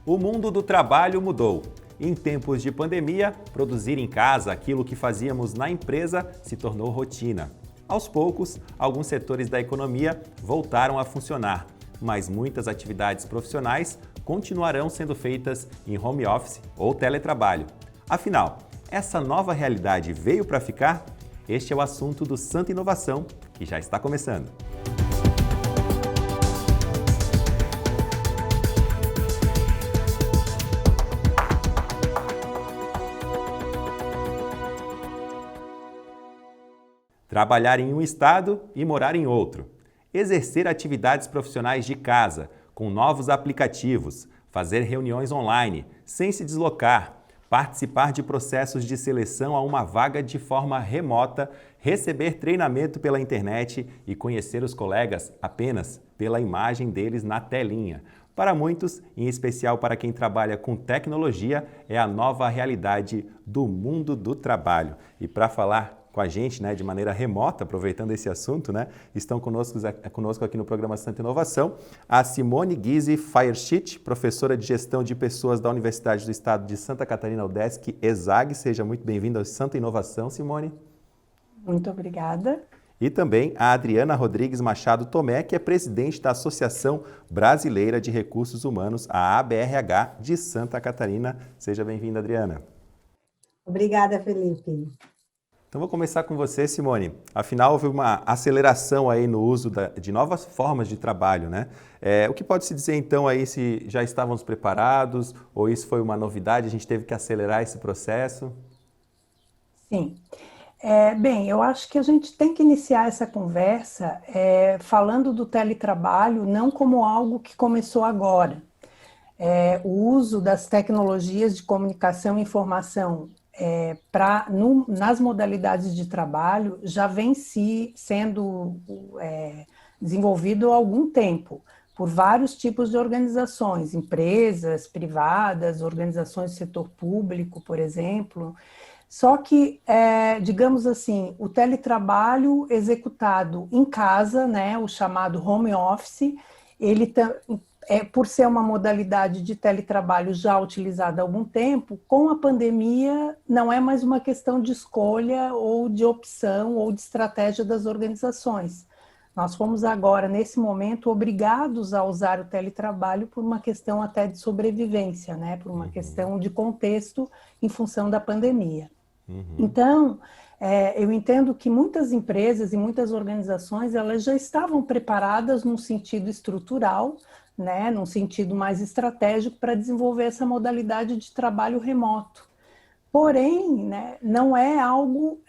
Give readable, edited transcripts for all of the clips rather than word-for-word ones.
O mundo do trabalho mudou. Em tempos de pandemia, produzir em casa aquilo que fazíamos na empresa se tornou rotina. Aos poucos, alguns setores da economia voltaram a funcionar, mas muitas atividades profissionais continuarão sendo feitas em home office ou teletrabalho. Afinal, essa nova realidade veio para ficar? Este é o assunto do Santa Inovação, que já está começando. Trabalhar em um estado e morar em outro. Exercer atividades profissionais de casa, com novos aplicativos, fazer reuniões online, sem se deslocar, participar de processos de seleção a uma vaga de forma remota, receber treinamento pela internet e conhecer os colegas apenas pela imagem deles na telinha. Para muitos, em especial para quem trabalha com tecnologia, é a nova realidade do mundo do trabalho. E para falar com a gente, de maneira remota, aproveitando esse assunto, estão conosco aqui no programa Santa Inovação, a Simone Ghisi Feierschitz, professora de Gestão de Pessoas da Universidade do Estado de Santa Catarina, UDESC, ESAG. Seja muito bem-vinda ao Santa Inovação, Simone. Muito obrigada. E também a Adriana Rodrigues Machado Tomé, que é presidente da Associação Brasileira de Recursos Humanos, a ABRH, de Santa Catarina. Seja bem-vinda, Adriana. Obrigada, Felipe. Então vou começar com você, Simone. Afinal, houve uma aceleração aí no uso de novas formas de trabalho, O que pode se dizer então aí se já estávamos preparados ou isso foi uma novidade, a gente teve que acelerar esse processo? Sim. Bem, eu acho que a gente tem que iniciar essa conversa falando do teletrabalho não como algo que começou agora. O uso das tecnologias de comunicação e informação nas modalidades de trabalho já vem sendo desenvolvido há algum tempo por vários tipos de organizações, empresas privadas, organizações do setor público, por exemplo. Só que, digamos assim, o teletrabalho executado em casa, o chamado home office, ele por ser uma modalidade de teletrabalho já utilizada há algum tempo, com a pandemia não é mais uma questão de escolha ou de opção ou de estratégia das organizações. Nós fomos agora, nesse momento, obrigados a usar o teletrabalho por uma questão até de sobrevivência, por uma questão de contexto em função da pandemia. Então, eu entendo que muitas empresas e muitas organizações elas já estavam preparadas num sentido estrutural, num sentido mais estratégico para desenvolver essa modalidade de trabalho remoto. Porém, não é algo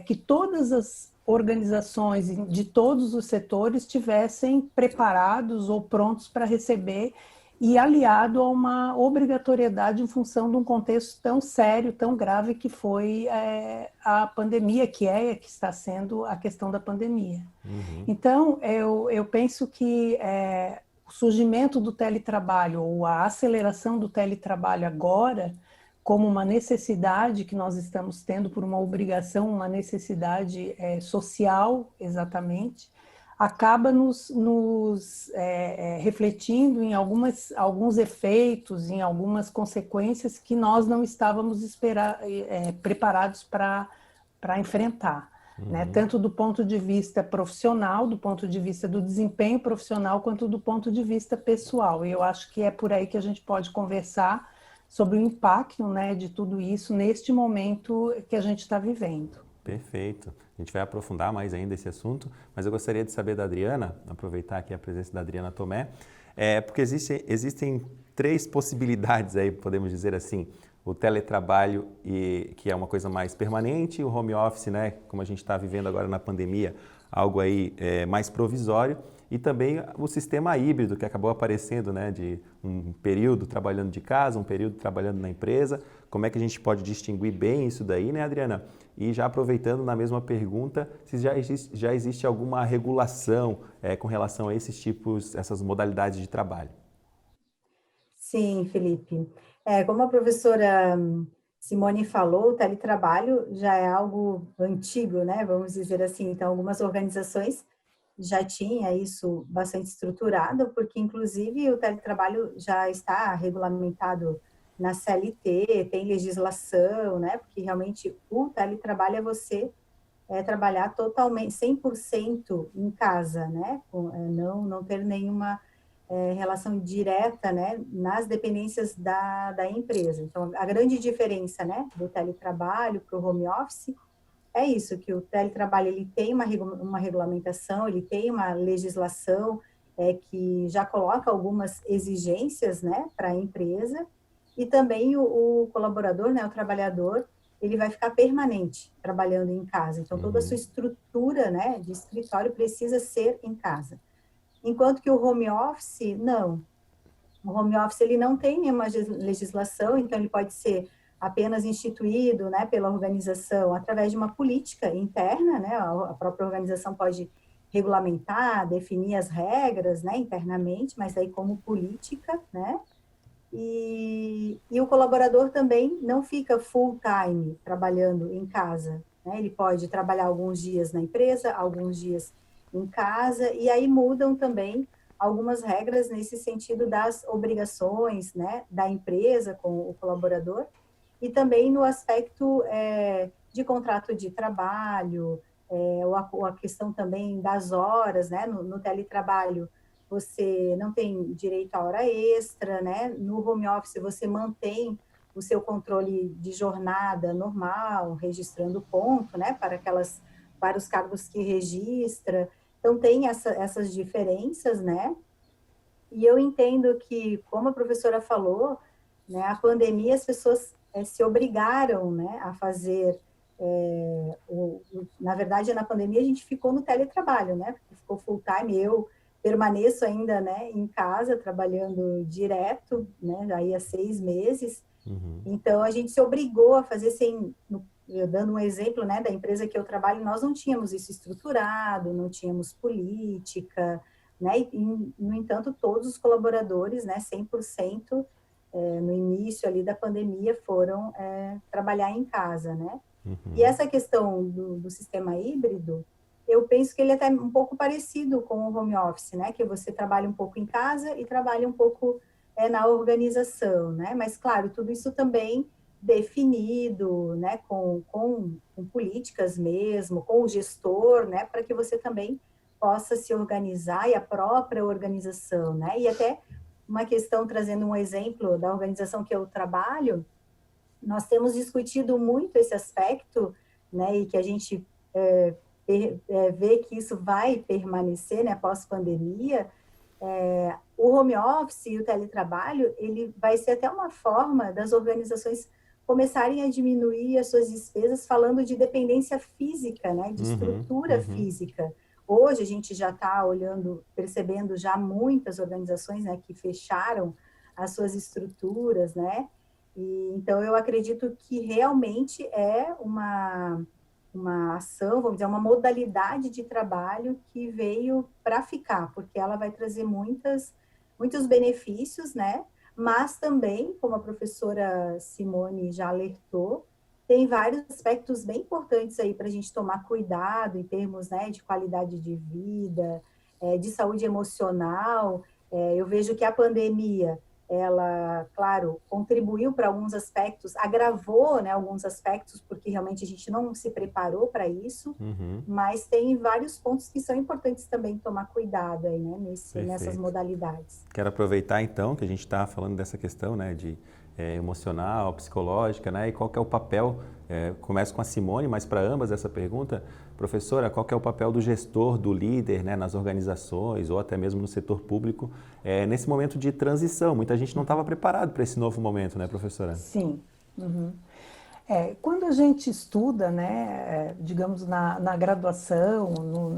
que todas as organizações de todos os setores estivessem preparados ou prontos para receber e aliado a uma obrigatoriedade em função de um contexto tão sério, tão grave que foi a pandemia, que está sendo a questão da pandemia. Então, eu penso que o surgimento do teletrabalho ou a aceleração do teletrabalho agora, como uma necessidade que nós estamos tendo por uma obrigação, uma necessidade social, exatamente, acaba nos refletindo em alguns efeitos, em algumas consequências que nós não estávamos preparados para enfrentar. Tanto do ponto de vista profissional, do ponto de vista do desempenho profissional, quanto do ponto de vista pessoal. E eu acho que é por aí que a gente pode conversar sobre o impacto de tudo isso neste momento que a gente está vivendo. Perfeito. A gente vai aprofundar mais ainda esse assunto, mas eu gostaria de saber da Adriana, aproveitar aqui a presença da Adriana Tomé, porque existem três possibilidades aí, podemos dizer assim, o teletrabalho, que é uma coisa mais permanente, o home office, como a gente está vivendo agora na pandemia, algo aí mais provisório, e também o sistema híbrido que acabou aparecendo, de um período trabalhando de casa, um período trabalhando na empresa. Como é que a gente pode distinguir bem isso daí, Adriana? E já aproveitando na mesma pergunta, se já existe alguma regulação com relação a esses tipos, essas modalidades de trabalho? Sim, Felipe. Como a professora Simone falou, o teletrabalho já é algo antigo, vamos dizer assim. Então, algumas organizações já tinha isso bastante estruturado, porque inclusive o teletrabalho já está regulamentado na CLT, tem legislação, né? Porque realmente o teletrabalho é você trabalhar totalmente, 100% em casa, né? Não ter nenhuma relação direta, né? Nas dependências da empresa. Então, a grande diferença, né? Do teletrabalho para o home office é isso, que o teletrabalho ele tem uma regulamentação, ele tem uma legislação que já coloca algumas exigências, né, para a empresa, e também o colaborador, né, o trabalhador, ele vai ficar permanente trabalhando em casa. Então, toda a sua estrutura, né, de escritório precisa ser em casa. Enquanto que o home office, não. O home office ele não tem nenhuma legislação, então ele pode ser apenas instituído, né, pela organização através de uma política interna, né, a própria organização pode regulamentar, definir as regras, né, internamente, mas aí como política, né, e o colaborador também não fica full time trabalhando em casa, né, ele pode trabalhar alguns dias na empresa, alguns dias em casa, e aí mudam também algumas regras nesse sentido das obrigações, né, da empresa com o colaborador, e também no aspecto de contrato de trabalho, ou a questão também das horas, né, no teletrabalho, você não tem direito à hora extra, né, no home office você mantém o seu controle de jornada normal, registrando ponto, né, para os cargos que registra. Então, tem essas diferenças, né? E eu entendo que, como a professora falou, né, a pandemia, as pessoas se obrigaram, né, a fazer... na verdade, na pandemia, a gente ficou no teletrabalho, né? Porque ficou full time. Eu permaneço ainda, né, em casa, trabalhando direto, né? Já ia 6 meses. Então, a gente se obrigou a fazer eu dando um exemplo, né, da empresa que eu trabalho, nós não tínhamos isso estruturado, não tínhamos política, né, no entanto, todos os colaboradores, né, 100%, no início ali da pandemia, foram trabalhar em casa, né. E essa questão do sistema híbrido, eu penso que ele é até um pouco parecido com o home office, né, que você trabalha um pouco em casa e trabalha um pouco na organização, né, mas, claro, tudo isso também definido, né, com políticas mesmo, com o gestor, né, para que você também possa se organizar e a própria organização, né, e até uma questão, trazendo um exemplo da organização que eu trabalho, nós temos discutido muito esse aspecto, né, e que a gente vê que isso vai permanecer, né, pós-pandemia. O home office e o teletrabalho, ele vai ser até uma forma das organizações começarem a diminuir as suas despesas, falando de dependência física, né, de estrutura física. Hoje a gente já está percebendo já muitas organizações, né, que fecharam as suas estruturas, né, e então eu acredito que realmente é uma ação, vamos dizer, uma modalidade de trabalho que veio para ficar, porque ela vai trazer muitos benefícios, né? Mas também, como a professora Simone já alertou, tem vários aspectos bem importantes aí para a gente tomar cuidado em termos, né, de qualidade de vida, de saúde emocional. Eu vejo que a pandemia, ela, claro, contribuiu para alguns aspectos, agravou, né, alguns aspectos, porque realmente a gente não se preparou para isso, mas tem vários pontos que são importantes também tomar cuidado aí, né, nessas modalidades. Quero aproveitar então que a gente está falando dessa questão, né, de emocional, psicológica, né, e qual que é o papel, começo com a Simone, mas para ambas essa pergunta, professora, qual que é o papel do gestor, do líder, né, nas organizações ou até mesmo no setor público, nesse momento de transição? Muita gente não estava preparado para esse novo momento, né, professora? Sim. Quando a gente estuda, né, digamos, na graduação,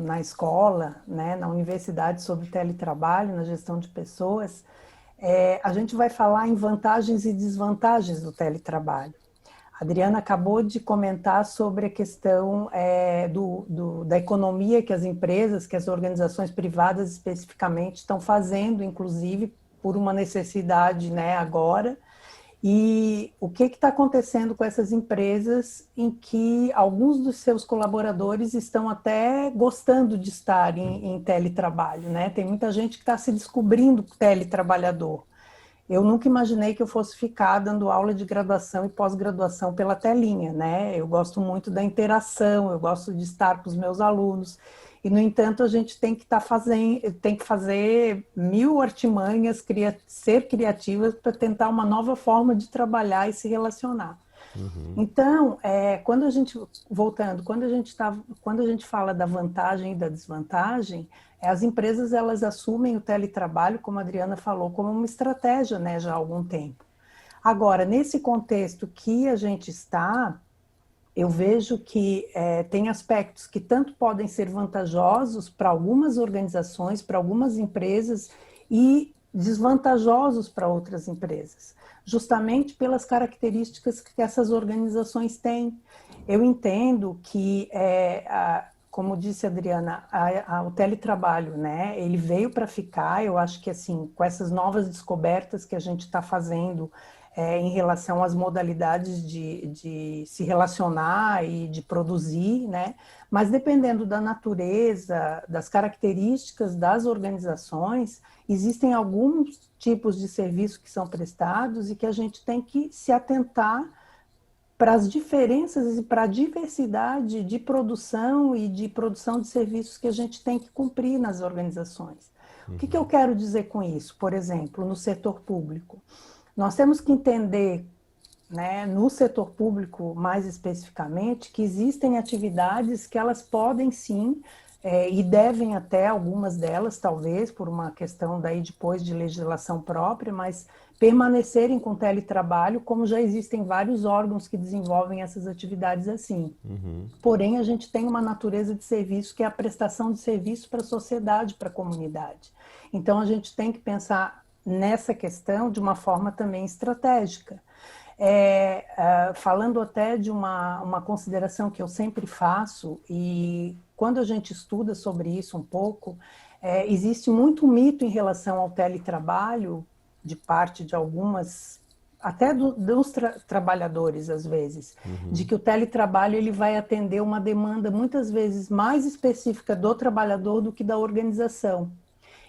na escola, né, na universidade sobre teletrabalho, na gestão de pessoas, a gente vai falar em vantagens e desvantagens do teletrabalho. A Adriana acabou de comentar sobre a questão da economia que as empresas, que as organizações privadas especificamente estão fazendo, inclusive por uma necessidade, né, agora. E o que está acontecendo com essas empresas em que alguns dos seus colaboradores estão até gostando de estar em teletrabalho, né? Tem muita gente que está se descobrindo teletrabalhador. Eu nunca imaginei que eu fosse ficar dando aula de graduação e pós-graduação pela telinha, né? Eu gosto muito da interação, eu gosto de estar com os meus alunos. E, no entanto, a gente tem que fazer mil artimanhas, ser criativas para tentar uma nova forma de trabalhar e se relacionar. Então, quando a gente fala da vantagem e da desvantagem, as empresas elas assumem o teletrabalho, como a Adriana falou, como uma estratégia, né, já há algum tempo. Agora, nesse contexto que a gente está, eu vejo que tem aspectos que tanto podem ser vantajosos para algumas organizações, para algumas empresas, e desvantajosos para outras empresas, justamente pelas características que essas organizações têm. Eu entendo que, como disse a Adriana, o teletrabalho, né, ele veio para ficar. Eu acho que, assim, com essas novas descobertas que a gente está fazendo, em relação às modalidades de se relacionar e de produzir, né? Mas dependendo da natureza, das características das organizações, existem alguns tipos de serviços que são prestados e que a gente tem que se atentar para as diferenças e para a diversidade de produção e de produção de serviços que a gente tem que cumprir nas organizações. O que eu quero dizer com isso? Por exemplo, no setor público. Nós temos que entender, né, no setor público, mais especificamente, que existem atividades que elas podem sim, e devem até, algumas delas, talvez, por uma questão daí depois de legislação própria, mas permanecerem com teletrabalho, como já existem vários órgãos que desenvolvem essas atividades assim. Porém, a gente tem uma natureza de serviço que é a prestação de serviço para a sociedade, para a comunidade. Então, a gente tem que pensar nessa questão de uma forma também estratégica. Falando até de uma consideração que eu sempre faço, e quando a gente estuda sobre isso um pouco, existe muito mito em relação ao teletrabalho, de parte de algumas, até dos trabalhadores, às vezes, de que o teletrabalho ele vai atender uma demanda muitas vezes mais específica do trabalhador do que da organização.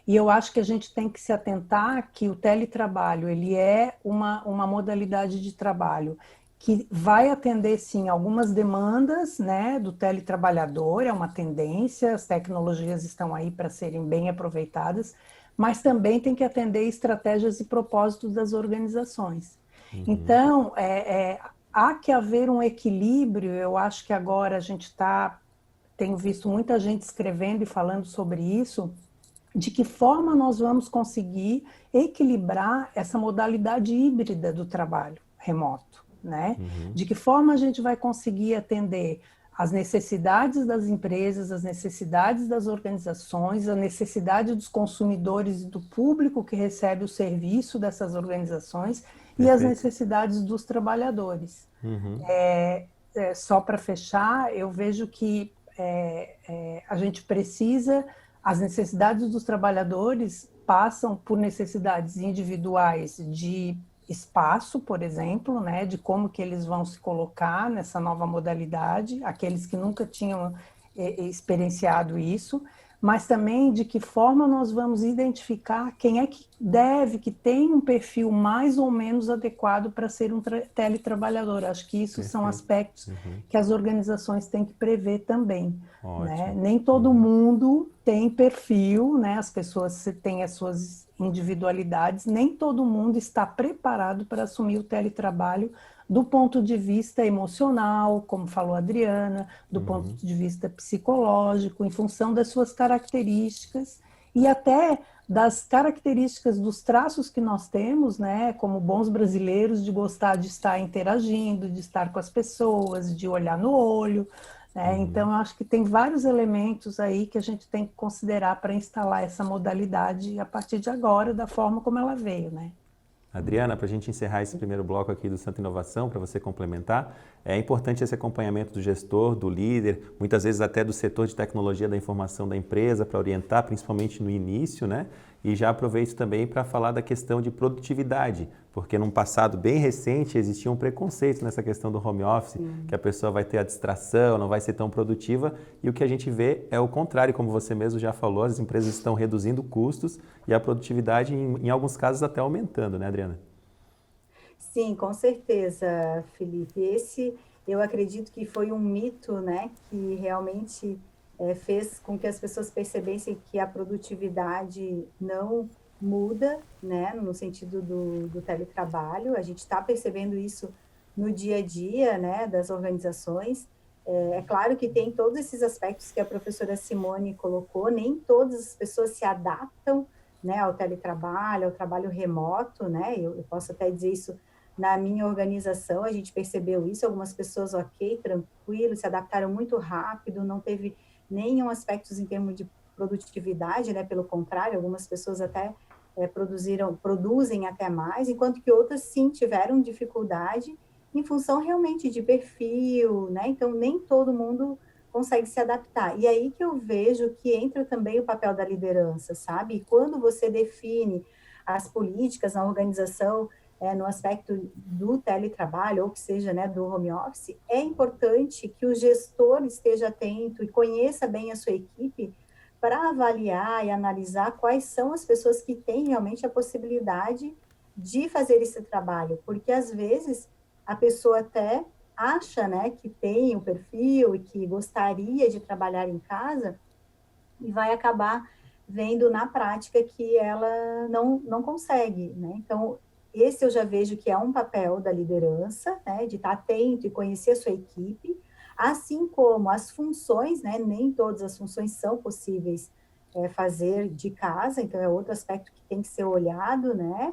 E eu acho que a gente tem que se atentar que o teletrabalho ele é uma modalidade de trabalho que vai atender, sim, algumas demandas, né, do teletrabalhador, é uma tendência, as tecnologias estão aí para serem bem aproveitadas, mas também tem que atender estratégias e propósitos das organizações. Então, há que haver um equilíbrio. Eu acho que agora a gente tenho visto muita gente escrevendo e falando sobre isso, de que forma nós vamos conseguir equilibrar essa modalidade híbrida do trabalho remoto, né? De que forma a gente vai conseguir atender as necessidades das empresas, as necessidades das organizações, a necessidade dos consumidores e do público que recebe o serviço dessas organizações. Perfeito. E as necessidades dos trabalhadores. Só para fechar, eu vejo que a gente precisa. As necessidades dos trabalhadores passam por necessidades individuais de espaço, por exemplo, né, de como que eles vão se colocar nessa nova modalidade, aqueles que nunca tinham experienciado isso, mas também de que forma nós vamos identificar quem é que tem um perfil mais ou menos adequado para ser um teletrabalhador. Acho que isso Perfeito. São aspectos que as organizações têm que prever também. Né? Nem todo mundo tem perfil, né? As pessoas têm as suas individualidades, nem todo mundo está preparado para assumir o teletrabalho do ponto de vista emocional, como falou a Adriana, do ponto de vista psicológico, em função das suas características e até das características dos traços que nós temos, né, como bons brasileiros, de gostar de estar interagindo, de estar com as pessoas, de olhar no olho, né? Então, eu acho que tem vários elementos aí que a gente tem que considerar para instalar essa modalidade a partir de agora, da forma como ela veio, né? Adriana, para a gente encerrar esse primeiro bloco aqui do Santa Inovação, para você complementar, é importante esse acompanhamento do gestor, do líder, muitas vezes até do setor de tecnologia da informação da empresa, para orientar, principalmente no início, né? E já aproveito também para falar da questão de produtividade, porque num passado bem recente existia um preconceito nessa questão do home office, que a pessoa vai ter a distração, não vai ser tão produtiva, e o que a gente vê é o contrário, como você mesmo já falou, as empresas estão reduzindo custos e a produtividade, em alguns casos, até aumentando, né, Adriana? Sim, com certeza, Felipe. Esse, eu acredito que foi um mito, né, que realmente fez com que as pessoas percebessem que a produtividade não muda, né, no sentido do teletrabalho. A gente está percebendo isso no dia a dia, né, das organizações. É claro que tem todos esses aspectos que a professora Simone colocou, nem todas as pessoas se adaptam, né, ao teletrabalho, ao trabalho remoto, né, eu posso até dizer isso na minha organização, a gente percebeu isso, algumas pessoas, ok, tranquilo, se adaptaram muito rápido, não teve nenhum aspecto em termos de produtividade, né, pelo contrário, algumas pessoas até produzem até mais, enquanto que outras, sim, tiveram dificuldade em função realmente de perfil, né, então nem todo mundo consegue se adaptar. E aí que eu vejo que entra também o papel da liderança, sabe? E quando você define as políticas na organização, no aspecto do teletrabalho, ou que seja, né, do home office, é importante que o gestor esteja atento e conheça bem a sua equipe para avaliar e analisar quais são as pessoas que têm realmente a possibilidade de fazer esse trabalho, porque às vezes a pessoa até acha, né, que tem o perfil e que gostaria de trabalhar em casa e vai acabar vendo na prática que ela não consegue, né? Então, esse eu já vejo que é um papel da liderança, né, de estar atento e conhecer a sua equipe, assim como as funções, né, nem todas as funções são possíveis fazer de casa, então é outro aspecto que tem que ser olhado, né?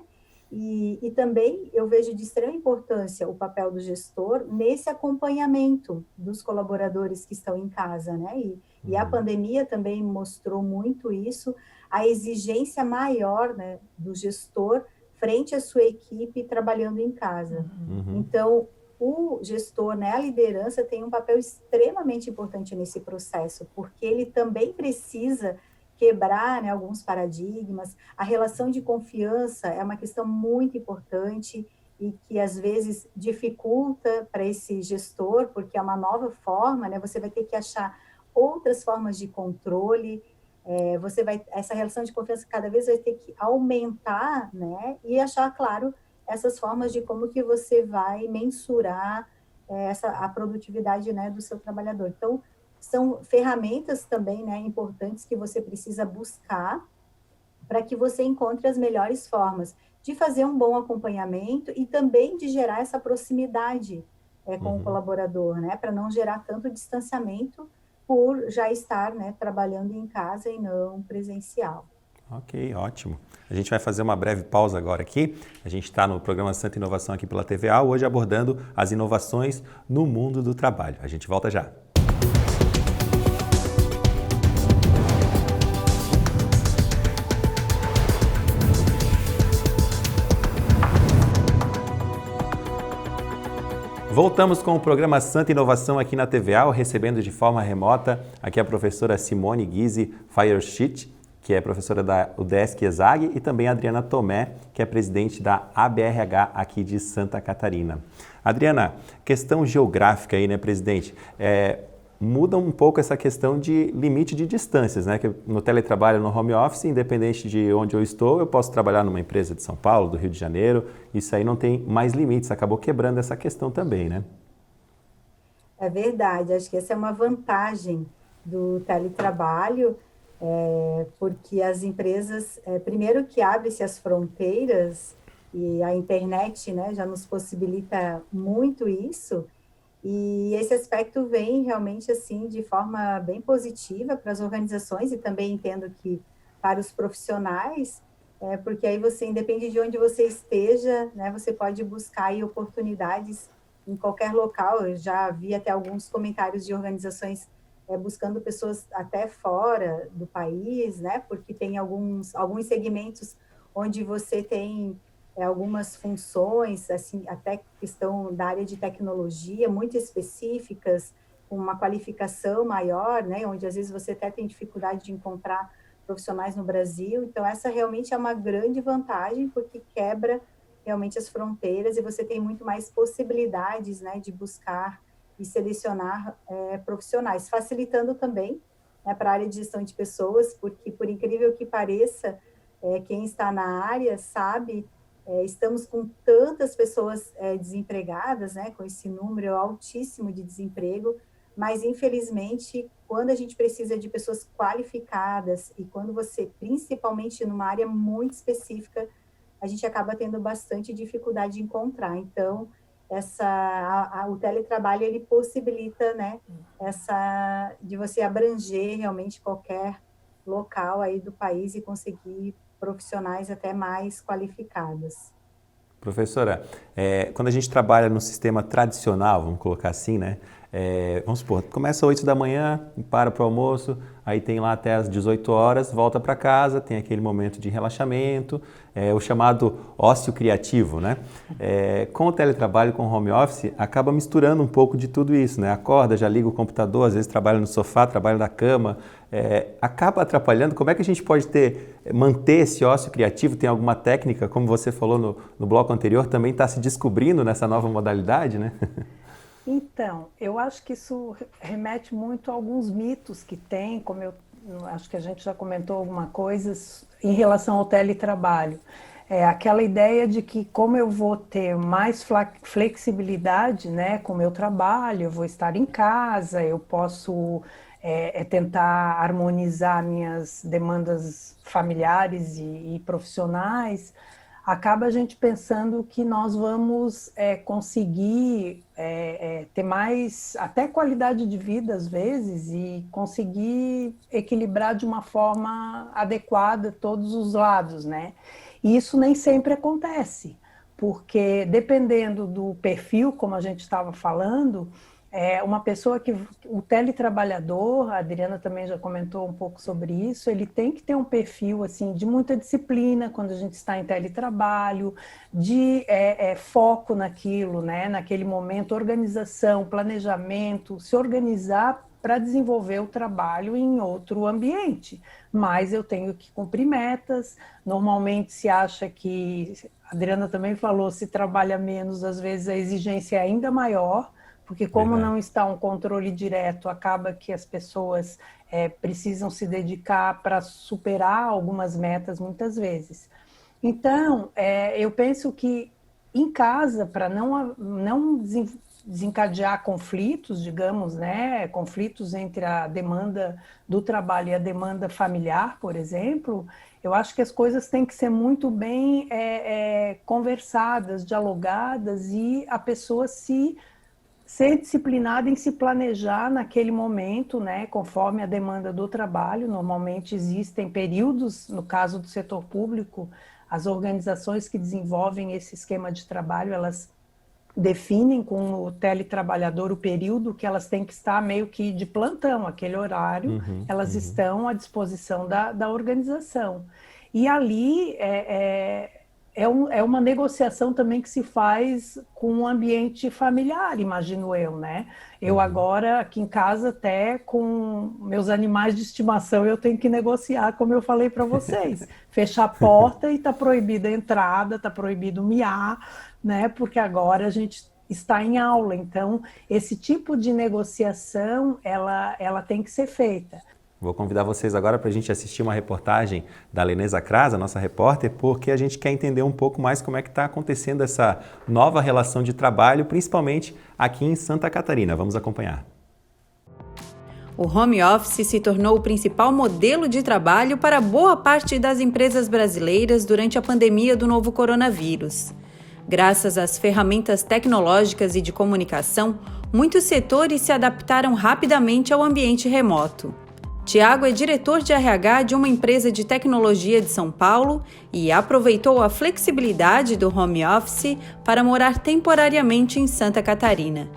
E também eu vejo de extrema importância o papel do gestor nesse acompanhamento dos colaboradores que estão em casa, né? E a pandemia também mostrou muito isso, a exigência maior, né, do gestor frente à sua equipe trabalhando em casa. Então, o gestor, né, a liderança tem um papel extremamente importante nesse processo, porque ele também precisa quebrar, né, alguns paradigmas. A relação de confiança é uma questão muito importante e que às vezes dificulta para esse gestor, porque é uma nova forma, né? Você vai ter que achar outras formas de controle. Essa relação de confiança cada vez vai ter que aumentar, né? E achar, claro, essas formas de como que você vai mensurar a produtividade, né, do seu trabalhador. Então, são ferramentas também, né, importantes que você precisa buscar para que você encontre as melhores formas de fazer um bom acompanhamento e também de gerar essa proximidade com o colaborador, né, para não gerar tanto distanciamento por já estar, né, trabalhando em casa e não presencial. Ok, ótimo. A gente vai fazer uma breve pausa agora aqui. A gente está no programa Santa Inovação aqui pela TVA, hoje abordando as inovações no mundo do trabalho. A gente volta já. Voltamos com o programa Santa Inovação aqui na TVA, recebendo de forma remota aqui a professora Simone Guise Feierschitt, que é professora da UDESC ESAG, e também a Adriana Tomé, que é presidente da ABRH aqui de Santa Catarina. Adriana, questão geográfica aí, né, presidente? Muda um pouco essa questão de limite de distâncias, né? Que no teletrabalho, no home office, independente de onde eu estou, eu posso trabalhar numa empresa de São Paulo, do Rio de Janeiro, isso aí não tem mais limites, acabou quebrando essa questão também, né? É verdade, acho que essa é uma vantagem do teletrabalho, porque as empresas, primeiro que abre-se as fronteiras e a internet, né, já nos possibilita muito isso, e esse aspecto vem realmente assim de forma bem positiva para as organizações e também entendo que para os profissionais, porque aí você, independe de onde você esteja, né, você pode buscar aí oportunidades em qualquer local. Eu já vi até alguns comentários de organizações buscando pessoas até fora do país, né, porque tem alguns segmentos onde você tem algumas funções, assim, até questão da área de tecnologia, muito específicas, com uma qualificação maior, né, onde às vezes você até tem dificuldade de encontrar profissionais no Brasil. Então, essa realmente é uma grande vantagem, porque quebra realmente as fronteiras e você tem muito mais possibilidades, né, de buscar e selecionar profissionais, facilitando também, né, para a área de gestão de pessoas, porque, por incrível que pareça, quem está na área sabe, estamos com tantas pessoas desempregadas, né, com esse número altíssimo de desemprego, mas, infelizmente, quando a gente precisa de pessoas qualificadas e quando você, principalmente numa área muito específica, a gente acaba tendo bastante dificuldade de encontrar. Então, o teletrabalho, ele possibilita, né, de você abranger realmente qualquer local aí do país e conseguir profissionais até mais qualificados. Professora, quando a gente trabalha no sistema tradicional, vamos colocar assim, né? Vamos supor, começa às 8 da manhã, para o almoço, aí tem lá até às 18 horas, volta para casa, tem aquele momento de relaxamento, o chamado ócio criativo, né? Com o teletrabalho, com o home office, acaba misturando um pouco de tudo isso, né? Acorda, já liga o computador, às vezes trabalha no sofá, trabalha na cama, acaba atrapalhando. Como é que a gente pode manter esse ócio criativo? Tem alguma técnica, como você falou no bloco anterior, também está se descobrindo nessa nova modalidade, né? Então, eu acho que isso remete muito a alguns mitos que tem, como eu acho que a gente já comentou alguma coisa em relação ao teletrabalho. Aquela ideia de que como eu vou ter mais flexibilidade, né, com o meu trabalho, eu vou estar em casa, eu posso tentar harmonizar minhas demandas familiares e profissionais, acaba a gente pensando que nós vamos conseguir ter mais, até qualidade de vida às vezes, e conseguir equilibrar de uma forma adequada todos os lados, né? E isso nem sempre acontece, porque dependendo do perfil, como a gente estava falando, uma pessoa o teletrabalhador, a Adriana também já comentou um pouco sobre isso, ele tem que ter um perfil assim, de muita disciplina quando a gente está em teletrabalho, de foco naquilo, né, naquele momento, organização, planejamento, se organizar para desenvolver o trabalho em outro ambiente. Mas eu tenho que cumprir metas, normalmente se acha que, a Adriana também falou, se trabalha menos, às vezes a exigência é ainda maior, porque como Verdade. não está um controle direto, acaba que as pessoas precisam se dedicar para superar algumas metas muitas vezes. Então, eu penso que em casa, para não desencadear conflitos, digamos, né, conflitos entre a demanda do trabalho e a demanda familiar, por exemplo, eu acho que as coisas têm que ser muito bem conversadas, dialogadas, e a pessoa ser disciplinada em se planejar naquele momento, né, conforme a demanda do trabalho. Normalmente existem períodos, no caso do setor público, as organizações que desenvolvem esse esquema de trabalho, elas definem com o teletrabalhador o período que elas têm que estar meio que de plantão, aquele horário, elas estão à disposição da organização. E ali é uma negociação também que se faz com o ambiente familiar, imagino eu, né? Eu agora, aqui em casa, até com meus animais de estimação, eu tenho que negociar, como eu falei para vocês. Fechar a porta e está proibida a entrada, está proibido miar, né? Porque agora a gente está em aula. Então, esse tipo de negociação, ela tem que ser feita. Vou convidar vocês agora para a gente assistir uma reportagem da Leneza Kras, a nossa repórter, porque a gente quer entender um pouco mais como é que está acontecendo essa nova relação de trabalho, principalmente aqui em Santa Catarina. Vamos acompanhar. O home office se tornou o principal modelo de trabalho para boa parte das empresas brasileiras durante a pandemia do novo coronavírus. Graças às ferramentas tecnológicas e de comunicação, muitos setores se adaptaram rapidamente ao ambiente remoto. Tiago é diretor de RH de uma empresa de tecnologia de São Paulo e aproveitou a flexibilidade do home office para morar temporariamente em Santa Catarina.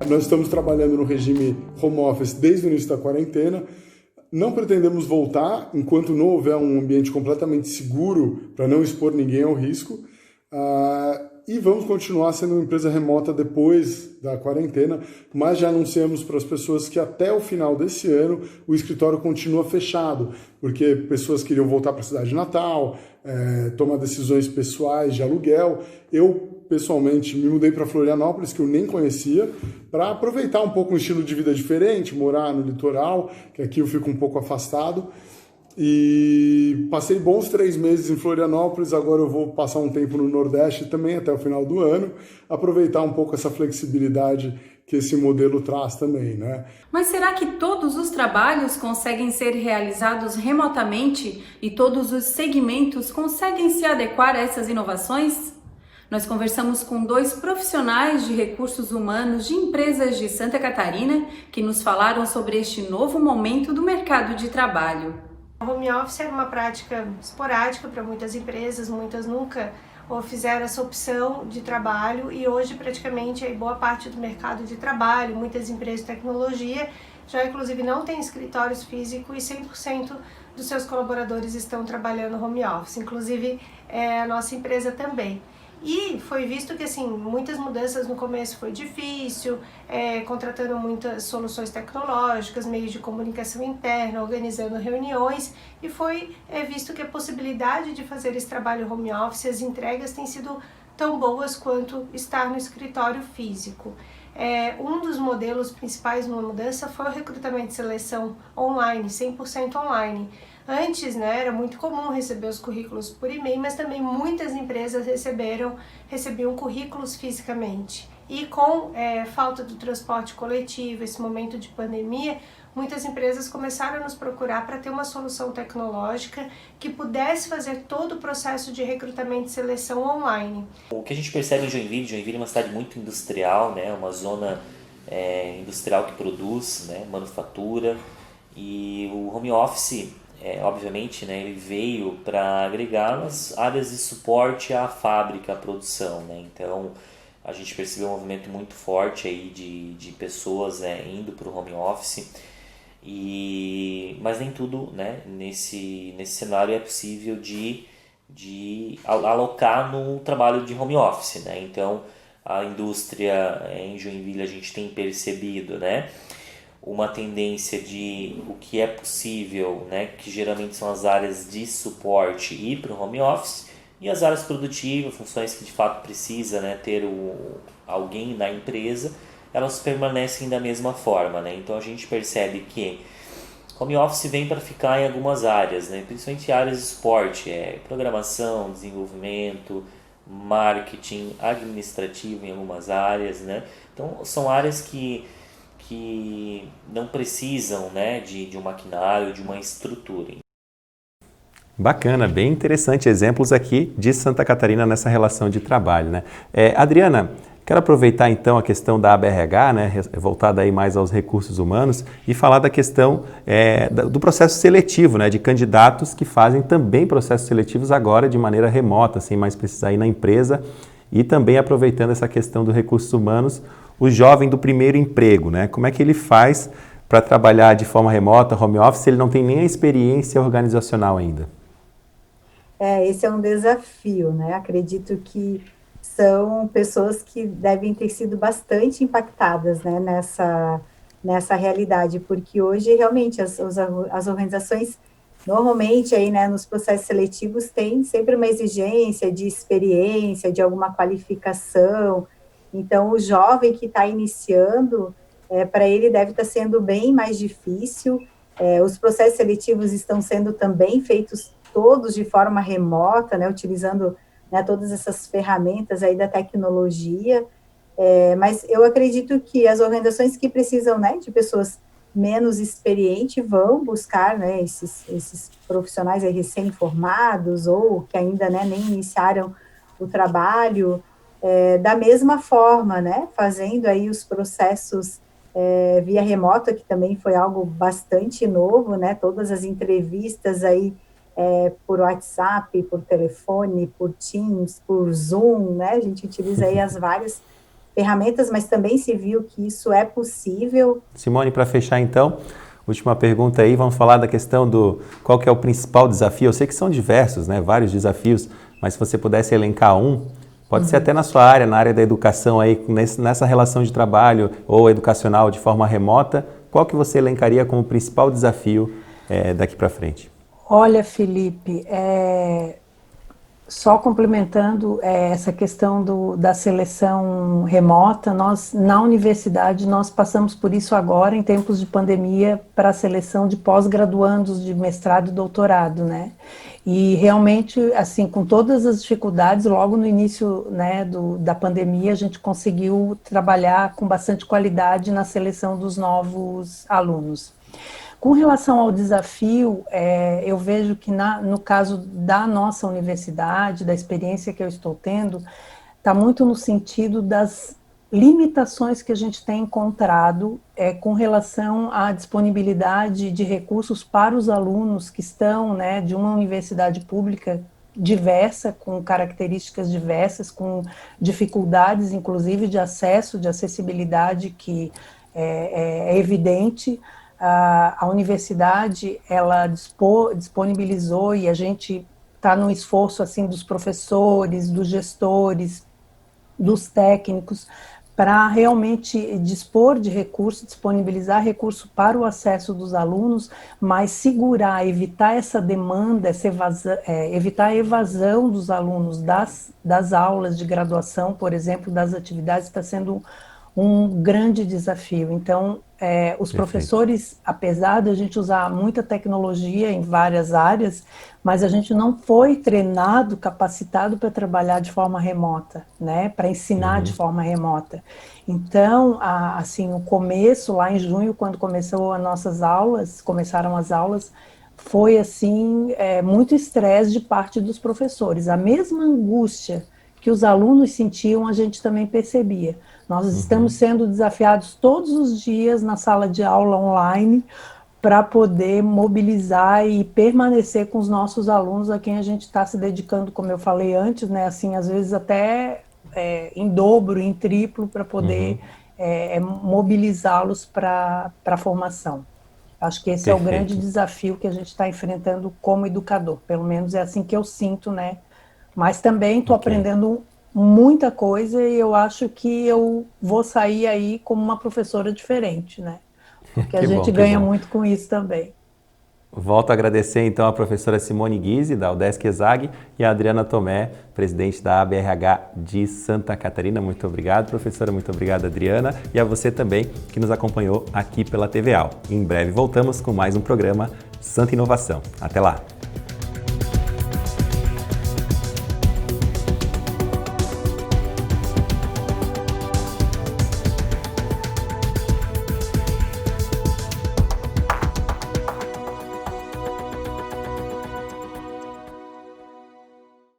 Nós estamos trabalhando no regime home office desde o início da quarentena. Não pretendemos voltar enquanto não houver um ambiente completamente seguro para não expor ninguém ao risco. E vamos continuar sendo uma empresa remota depois da quarentena, mas já anunciamos para as pessoas que até o final desse ano o escritório continua fechado, porque pessoas queriam voltar para a cidade natal, tomar decisões pessoais de aluguel. Eu, pessoalmente, me mudei para Florianópolis, que eu nem conhecia, para aproveitar um pouco um estilo de vida diferente, morar no litoral, que aqui eu fico um pouco afastado. E passei bons 3 meses em Florianópolis, agora eu vou passar um tempo no Nordeste também, até o final do ano, aproveitar um pouco essa flexibilidade que esse modelo traz também, né? Mas será que todos os trabalhos conseguem ser realizados remotamente e todos os segmentos conseguem se adequar a essas inovações? Nós conversamos com 2 profissionais de recursos humanos de empresas de Santa Catarina que nos falaram sobre este novo momento do mercado de trabalho. O home office era uma prática esporádica para muitas empresas, muitas nunca fizeram essa opção de trabalho e hoje praticamente boa parte do mercado de trabalho, muitas empresas de tecnologia já inclusive não tem escritórios físicos e 100% dos seus colaboradores estão trabalhando home office, inclusive a nossa empresa também. E foi visto que assim, muitas mudanças no começo foi difícil, contratando muitas soluções tecnológicas, meios de comunicação interna, organizando reuniões, e foi visto que a possibilidade de fazer esse trabalho home office, as entregas têm sido tão boas quanto estar no escritório físico. Um dos modelos principais numa mudança foi o recrutamento e seleção online, 100% online. Antes, era muito comum receber os currículos por e-mail, mas também muitas empresas recebiam currículos fisicamente. E com falta do transporte coletivo, esse momento de pandemia, muitas empresas começaram a nos procurar para ter uma solução tecnológica que pudesse fazer todo o processo de recrutamento e seleção online. O que a gente percebe em Joinville é uma cidade muito industrial, uma zona industrial que produz, manufatura, e o home office, obviamente, ele veio para agregar as áreas de suporte à fábrica, à produção, Então, a gente percebeu um movimento muito forte aí de pessoas indo para o home office, mas nem tudo, nesse cenário é possível de alocar no trabalho de home office, Então, a indústria em Joinville a gente tem percebido, uma tendência de o que é possível, que geralmente são as áreas de suporte, ir para o home office, e as áreas produtivas, funções que de fato precisa ter alguém na empresa, elas permanecem da mesma forma. Então a gente percebe que home office vem para ficar em algumas áreas, principalmente áreas de suporte, programação, desenvolvimento, marketing, administrativo em algumas áreas. Então são áreas que não precisam de um maquinário, de uma estrutura. Bacana, bem interessante exemplos aqui de Santa Catarina nessa relação de trabalho, Adriana, quero aproveitar então a questão da ABRH, voltada aí mais aos recursos humanos, e falar da questão do processo seletivo, de candidatos que fazem também processos seletivos agora de maneira remota, sem mais precisar ir na empresa, e também aproveitando essa questão dos recursos humanos, o jovem do primeiro emprego, Como é que ele faz para trabalhar de forma remota, home office, se ele não tem nem a experiência organizacional ainda? Esse é um desafio, Acredito que são pessoas que devem ter sido bastante impactadas, nessa realidade, porque hoje realmente as organizações normalmente aí, nos processos seletivos tem sempre uma exigência de experiência, de alguma qualificação. Então o jovem que está iniciando, para ele deve estar sendo bem mais difícil. Os processos seletivos estão sendo também feitos todos de forma remota, utilizando todas essas ferramentas aí da tecnologia, mas eu acredito que as organizações que precisam de pessoas menos experientes vão buscar esses profissionais aí recém-formados ou que ainda nem iniciaram o trabalho, da mesma forma, fazendo aí os processos via remota, que também foi algo bastante novo, todas as entrevistas aí por WhatsApp, por telefone, por Teams, por Zoom, a gente utiliza aí as várias ferramentas, mas também se viu que isso é possível. Simone, para fechar então, última pergunta aí, vamos falar da questão do qual que é o principal desafio. Eu sei que são diversos, vários desafios, mas se você pudesse elencar um, Pode ser até na sua área, na área da educação, aí, nessa relação de trabalho ou educacional de forma remota, qual que você elencaria como principal desafio daqui para frente? Olha, Felipe, só complementando essa questão da seleção remota, nós, na universidade, nós passamos por isso agora, em tempos de pandemia, para a seleção de pós-graduandos de mestrado e doutorado, né? E realmente, assim, com todas as dificuldades, logo no início, né, da pandemia, a gente conseguiu trabalhar com bastante qualidade na seleção dos novos alunos. Com relação ao desafio, eu vejo que no caso da nossa universidade, da experiência que eu estou tendo, está muito no sentido das limitações que a gente tem encontrado com relação à disponibilidade de recursos para os alunos que estão, né, de uma universidade pública diversa, com características diversas, com dificuldades, inclusive, de acesso, de acessibilidade que é evidente. A universidade, ela disponibilizou, e a gente está no esforço assim dos professores, dos gestores, dos técnicos, para realmente dispor de recursos, disponibilizar recursos para o acesso dos alunos, mas segurar, evitar essa demanda, evitar a evasão dos alunos das aulas de graduação, por exemplo, das atividades, está sendo um grande desafio. Então, os professores, apesar de a gente usar muita tecnologia em várias áreas, mas a gente não foi treinado, capacitado para trabalhar de forma remota, né? Para ensinar de forma remota. Então, assim, o começo, lá em junho, quando começaram as aulas, foi assim, muito estresse de parte dos professores. A mesma angústia que os alunos sentiam, a gente também percebia. Nós estamos sendo desafiados todos os dias na sala de aula online para poder mobilizar e permanecer com os nossos alunos a quem a gente está se dedicando, como eu falei antes, né, assim, às vezes até em dobro, em triplo, para poder mobilizá-los para a formação. Acho que esse é o grande desafio que a gente está enfrentando como educador, pelo menos é assim que eu sinto, né? Mas também estou aprendendo muita coisa e eu acho que eu vou sair aí como uma professora diferente, né? Porque a gente ganha muito com isso também. Volto a agradecer então a professora Simone Guise, da UDESC ESAG, e a Adriana Tomé, presidente da ABRH de Santa Catarina. Muito obrigado, professora. Muito obrigado, Adriana. E a você também que nos acompanhou aqui pela TVAL. Em breve voltamos com mais um programa Santa Inovação. Até lá!